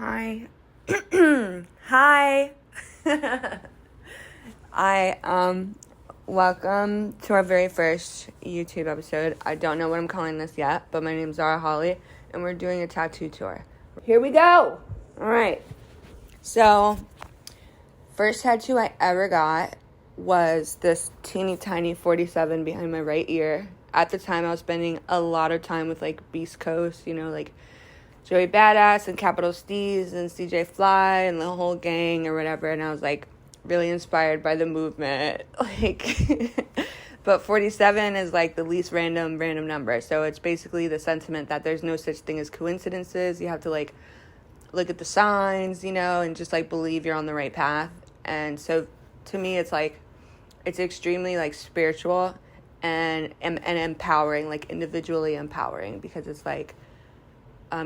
Hi. Hi. Welcome to our very first YouTube episode. I don't know what I'm calling this yet, but my name's Zahreh, and we're doing a tattoo tour. Here we go. All right. So, first tattoo I ever got was this teeny tiny 47 behind my right ear. At the time, I was spending a lot of time with Beast Coast, Joey Badass and Capital Steez and CJ Fly and the whole gang or whatever, and I was really inspired by the movement. But 47 is the least random number. So it's basically the sentiment that there's no such thing as coincidences. You have to look at the signs, and just believe you're on the right path. And so to me it's it's extremely spiritual and empowering, individually empowering, because it's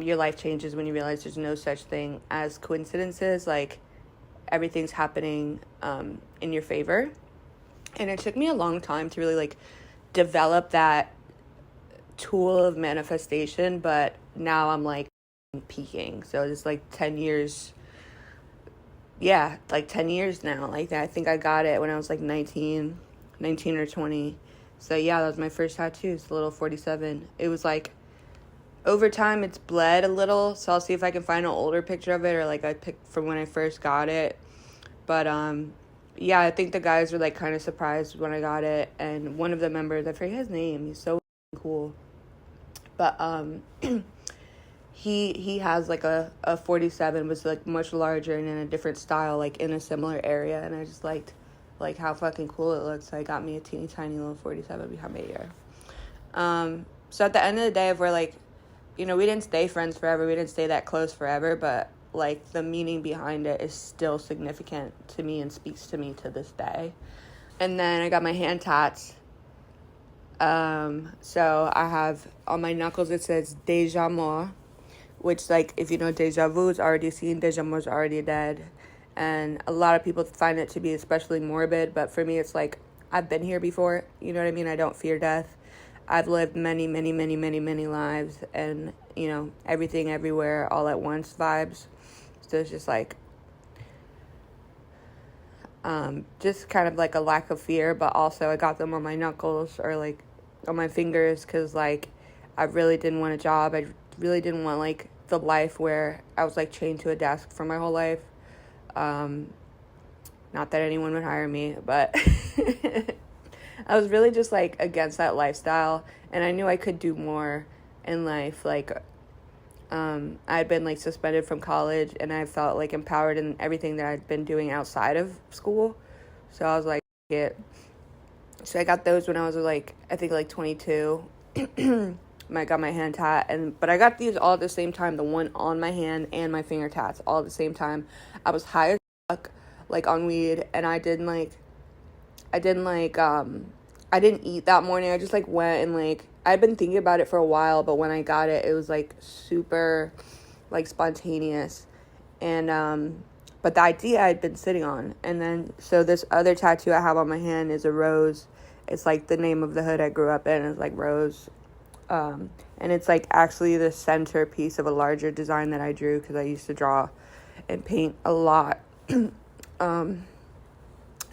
your life changes when you realize there's no such thing as coincidences. Everything's happening in your favor. And it took me a long time to really develop that tool of manifestation, but now I'm peaking. So it's 10 years. Yeah, 10 years now. I think I got it when I was 19 or 20. So yeah, that was my first tattoo. It's a little 47. It was over time it's bled a little, so I'll see if I can find an older picture of it, or I picked from when I first got it. But yeah, I think the guys were kind of surprised when I got it, and one of the members, I forget his name, he's so cool, but he has a 47, was much larger and in a different style, in a similar area, and I just liked how fucking cool it looks. So I got me a teeny tiny little 47 behind my ear. So at the end of the day, if we're we didn't stay friends forever. We didn't stay that close forever, but the meaning behind it is still significant to me and speaks to me to this day. And then I got my hand tats. So I have on my knuckles, it says Deja Moi, which if you know deja vu is already seen, deja moi is already dead. And a lot of people find it to be especially morbid, but for me it's I've been here before. You know what I mean? I don't fear death. I've lived many, many, many, many, many lives, and, everything, everywhere, all at once vibes. So it's just just kind of a lack of fear, but also I got them on my knuckles or on my fingers because I really didn't want a job. I really didn't want the life where I was chained to a desk for my whole life. Not that anyone would hire me, but I was really just against that lifestyle, and I knew I could do more in life. I'd been suspended from college, and I felt empowered in everything that I'd been doing outside of school. So I was it. So I got those when I was I think 22. I got my hand tat, but I got these all at the same time. The one on my hand and my finger tats all at the same time. I was high as fuck, on weed, and I didn't eat that morning. I just went and I'd been thinking about it for a while, but when I got it, it was super spontaneous. And but the idea I'd been sitting on. And then so this other tattoo I have on my hand is a rose. It's the name of the hood I grew up in. It's Rose. And it's actually the centerpiece of a larger design that I drew, because I used to draw and paint a lot.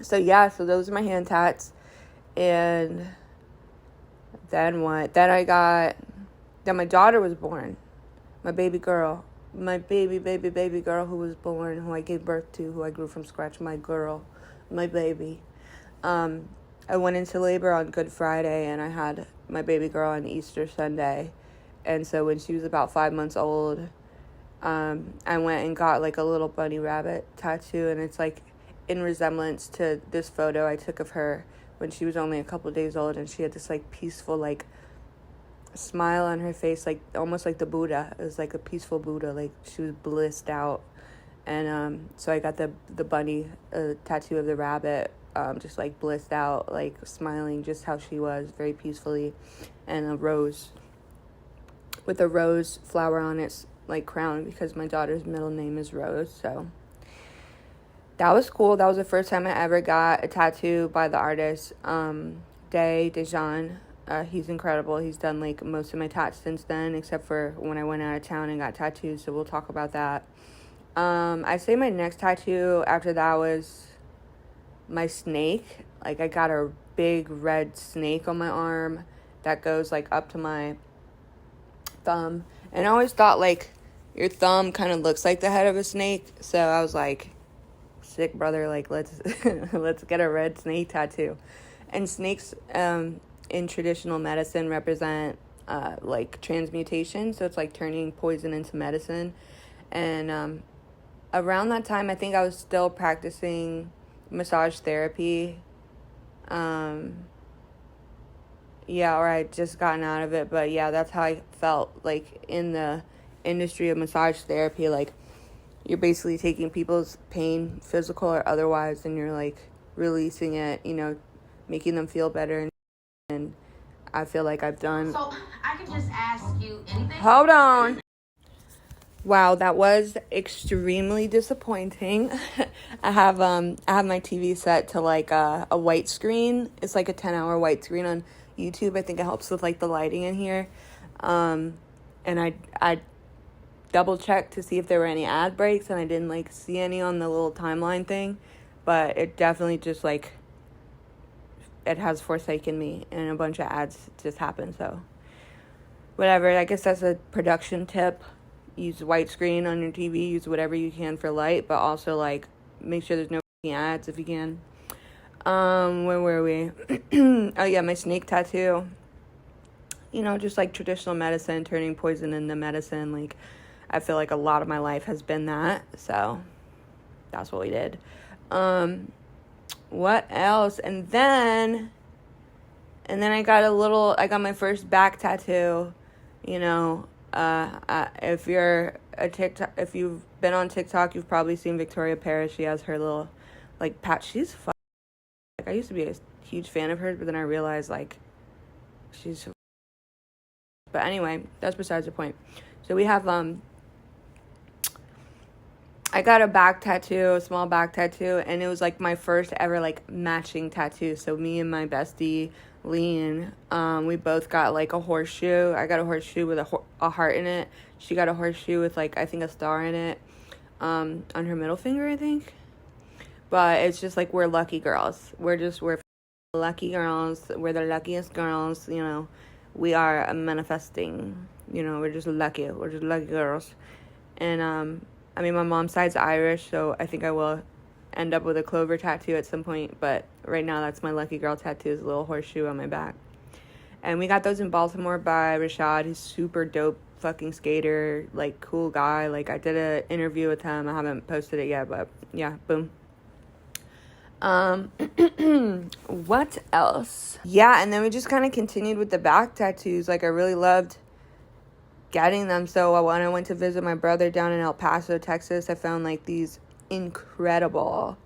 So yeah, so those are my hand tats. And then what? Then my daughter was born. My baby girl. My baby girl who was born, who I gave birth to, who I grew from scratch. My girl. My baby. I went into labor on Good Friday, and I had my baby girl on Easter Sunday. And so when she was about 5 months old, I went and got a little bunny rabbit tattoo, and it's in resemblance to this photo I took of her when she was only a couple days old, and she had this peaceful smile on her face, almost like the Buddha. It was a peaceful Buddha, she was blissed out. And so I got the bunny tattoo of the rabbit, just blissed out, smiling just how she was, very peacefully, and a rose with a rose flower on its crown, because my daughter's middle name is Rose. So that was cool. That was the first time I ever got a tattoo by the artist, Dejan. He's incredible. He's done most of my tats since then, except for when I went out of town and got tattoos, so we'll talk about that. I'd say my next tattoo after that was my snake. Like, I got a big red snake on my arm that goes, like, up to my thumb. And I always thought, like, your thumb kind of looks like the head of a snake. So I was like, sick, brother, like, let's let's get a red snake tattoo. And snakes in traditional medicine represent like transmutation, so it's like turning poison into medicine. And around that time, I think I was still practicing massage therapy. Yeah, or I just gotten out of it, but yeah, that's how I felt, like, in the industry of massage therapy. Like, you're basically taking people's pain, physical or otherwise, and you're, like, releasing it, you know, making them feel better. And I feel like I've done... So, I can just ask you anything? Hold on. Wow, that was extremely disappointing. I have my TV set to, like, a white screen. It's like a 10-hour white screen on YouTube. I think it helps with, like, the lighting in here. And I double checked to see if there were any ad breaks, and I didn't, like, see any on the little timeline thing. But it definitely just, like, it has forsaken me, and a bunch of ads just happened. So whatever, I guess that's a production tip. Use white screen on your TV, use whatever you can for light, but also, like, make sure there's no ads if you can. Where were we? Oh yeah, my snake tattoo. You know, just like traditional medicine, turning poison into medicine. Like, I feel like a lot of my life has been that, so that's what we did. What else? And then I got my first back tattoo. You know, if you've been on TikTok, you've probably seen Victoria Paris. She has her little, like, patch. She's fun. Like, I used to be a huge fan of hers, but then I realized, like, she's... But anyway, that's besides the point. So we have, I got a back tattoo, a small back tattoo, and it was, like, my first ever, like, matching tattoo. So me and my bestie, Lean, we both got, like, a horseshoe. I got a horseshoe with a heart in it. She got a horseshoe with, like, I think a star in it, on her middle finger, I think. But it's just, like, we're lucky girls. We're lucky girls. We're the luckiest girls, you know. We are manifesting, you know. We're just lucky. We're just lucky girls. And, I mean, my mom's side's Irish, so I think I will end up with a clover tattoo at some point. But right now, that's my lucky girl tattoo, is a little horseshoe on my back. And we got those in Baltimore by Rashad. He's super dope fucking skater, like, cool guy. Like, I did an interview with him. I haven't posted it yet, but yeah, boom. What else? Yeah, and then we just kind of continued with the back tattoos. Like, I really loved getting them. So when I went to visit my brother down in El Paso, Texas, I found, like, these incredible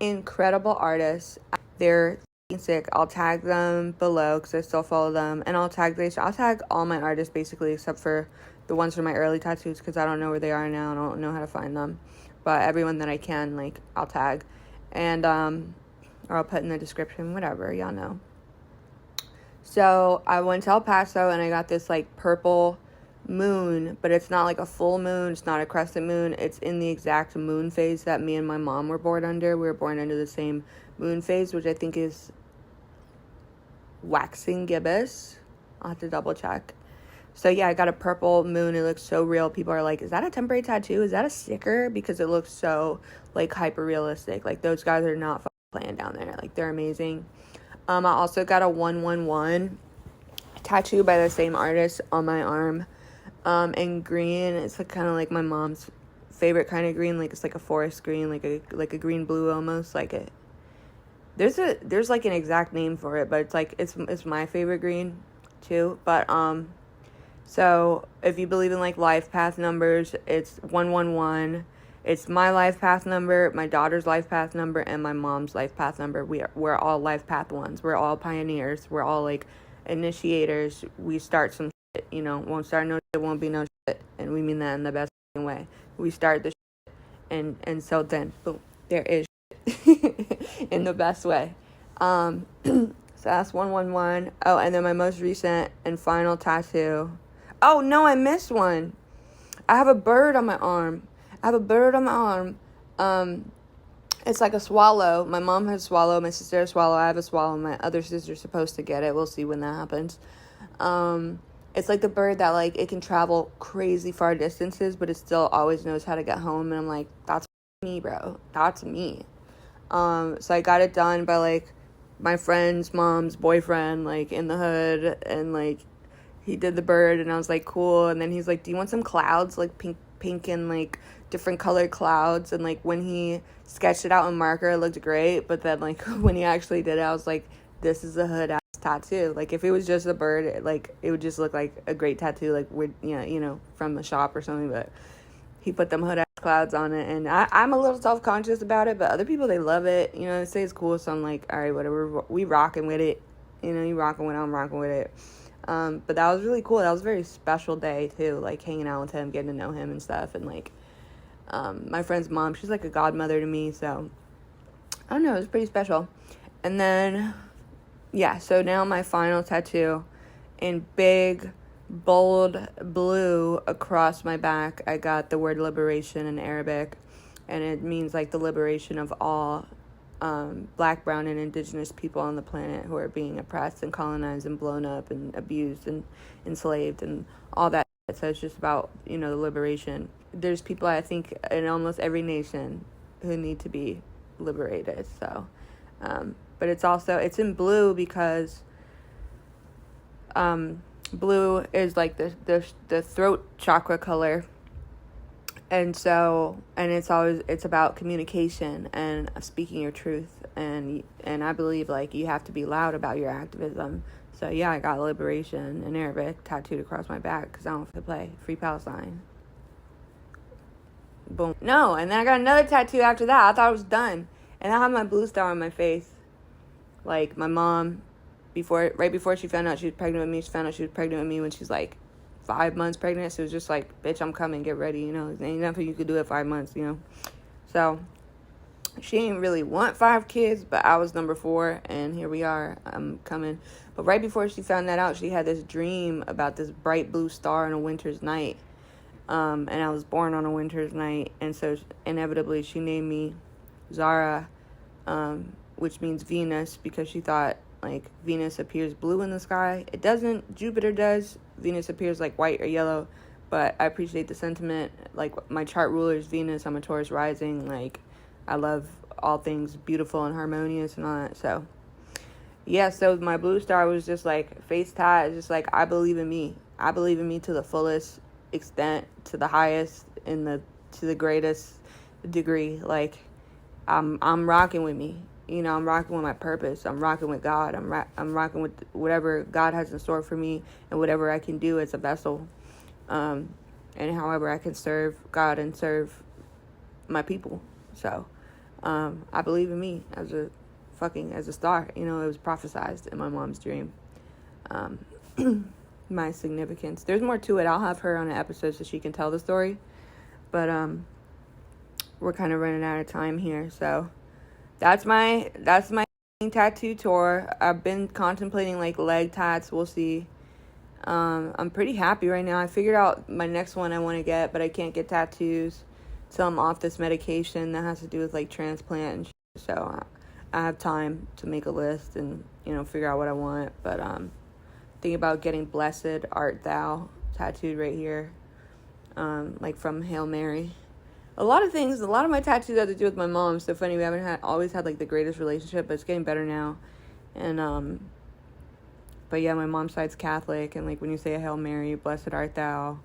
artists. They're sick. I'll tag them below because I still follow them, and I'll tag all my artists basically, except for the ones from my early tattoos, because I don't know where they are now. I don't know how to find them, but everyone that I can, like, I'll tag. And, or I'll put in the description, whatever, y'all know. So I went to El Paso, and I got this, like, purple moon, but it's not, like, a full moon. It's not a crescent moon. It's in the exact moon phase that me and my mom were born under. We were born under the same moon phase, which I think is waxing gibbous. I'll have to double check. So yeah, I got a purple moon. It looks so real. People are like, is that a temporary tattoo? Is that a sticker? Because it looks so, like, hyper realistic. Like, those guys are not playing down there. Like, they're amazing. I also got a 111 tattoo by the same artist on my arm, in green. It's, like, kind of like my mom's favorite kind of green. Like, it's like a forest green, like a green blue almost. Like, it there's like an exact name for it, but it's like it's my favorite green too. But so if you believe in, like, life path numbers, it's 111. It's my life path number, my daughter's life path number, and my mom's life path number. We're all life path ones. We're all pioneers. We're all, like, initiators. We start some shit, you know. Won't start no shit, won't be no shit. And we mean that in the best way. We start the shit, and so then, boom, there is shit in the best way. So that's 111. Oh, and then my most recent and final tattoo. Oh, no, I missed one. I have a bird on my arm. I have a bird on my arm. It's like a swallow. My mom has a swallow. My sister has a swallow. I have a swallow. My other sister's supposed to get it. We'll see when that happens. It's like the bird that, like, it can travel crazy far distances, but it still always knows how to get home. And I'm like, that's me, bro. That's me. So I got it done by, like, my friend's mom's boyfriend, like, in the hood. And, like, he did the bird, and I was like, cool. And then he's like, do you want some clouds? Like, pink and, like, different colored clouds. And, like, when he sketched it out in marker, it looked great. But then, like, when he actually did it, I was like, this is a hood ass tattoo. Like, if it was just a bird, it would just look like a great tattoo, like, we're, from a shop or something. But he put them hood ass clouds on it, and I'm a little self-conscious about it, but other people, they love it. They say it's cool, so I'm like, all right, whatever, we rocking with it. You rocking with it, I'm rocking with it. But that was really cool. That was a very special day too, like, hanging out with him, getting to know him and stuff. And, like, my friend's mom, she's like a godmother to me, so I don't know, it was pretty special. And then, yeah, so now my final tattoo, in big, bold blue across my back, I got the word liberation in Arabic, and it means, like, the liberation of all Black, brown, and indigenous people on the planet who are being oppressed and colonized and blown up and abused and enslaved and all that. So it's just about, the liberation. There's people, I think, in almost every nation who need to be liberated. So, but it's in blue because blue is, like, the throat chakra color. And so, and it's about communication and speaking your truth. And I believe, like, you have to be loud about your activism. So, yeah, I got liberation in Arabic tattooed across my back because I don't have to play. Free Palestine. Boom. No, and then I got another tattoo after that. I thought I was done. And I have my blue star on my face. Like, my mom, right before she found out she was pregnant with me, she found out she was pregnant with me when she's, like, 5 months pregnant. So it was just like, bitch, I'm coming, get ready, Ain't nothing you could do at 5 months, So she didn't really want 5 kids, but I was number 4, and here we are. I'm coming. But right before she found that out, she had this dream about this bright blue star on a winter's night. And I was born on a winter's night, and so inevitably she named me Zahreh, which means Venus, because she thought, like, Venus appears blue in the sky. It doesn't. Jupiter does. Venus appears, like, white or yellow, but I appreciate the sentiment. Like, my chart ruler is Venus. I'm a Taurus rising. Like, I love all things beautiful and harmonious and all that. So, yeah, so my blue star was just, like, face tat. It's just, like, I believe in me. I believe in me to the fullest extent, to the highest, to the greatest degree. Like, I'm rocking with me. I'm rocking with my purpose. I'm rocking with God. I'm rocking with whatever God has in store for me and whatever I can do as a vessel. And however I can serve God and serve my people. So, I believe in me as a star. It was prophesized in my mom's dream. My significance. There's more to it. I'll have her on an episode so she can tell the story. But, we're kind of running out of time here, so that's my tattoo tour. I've been contemplating, like, leg tats. We'll see. I'm pretty happy right now. I figured out my next one I want to get, but I can't get tattoos till I'm off this medication that has to do with, like, transplant and shit. So I have time to make a list and, figure out what I want. But thinking about getting Blessed Art Thou tattooed right here, like, from Hail Mary. A lot of my tattoos have to do with my mom. It's so funny. We haven't always had, like, the greatest relationship, but it's getting better now. And, but yeah, my mom's side's Catholic. And, like, when you say a Hail Mary, blessed art thou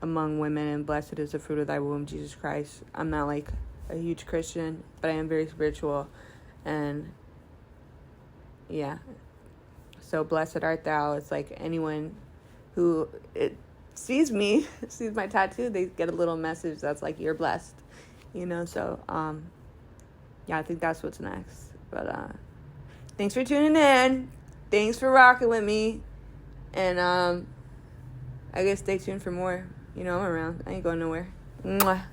among women, and blessed is the fruit of thy womb, Jesus Christ. I'm not, like, a huge Christian, but I am very spiritual. And, yeah. So, blessed art thou. It's like anyone who sees my tattoo, they get a little message that's like, you're blessed, so yeah, I think that's what's next. But thanks for tuning in, thanks for rocking with me, and I guess stay tuned for more. I'm around, I ain't going nowhere. Mwah.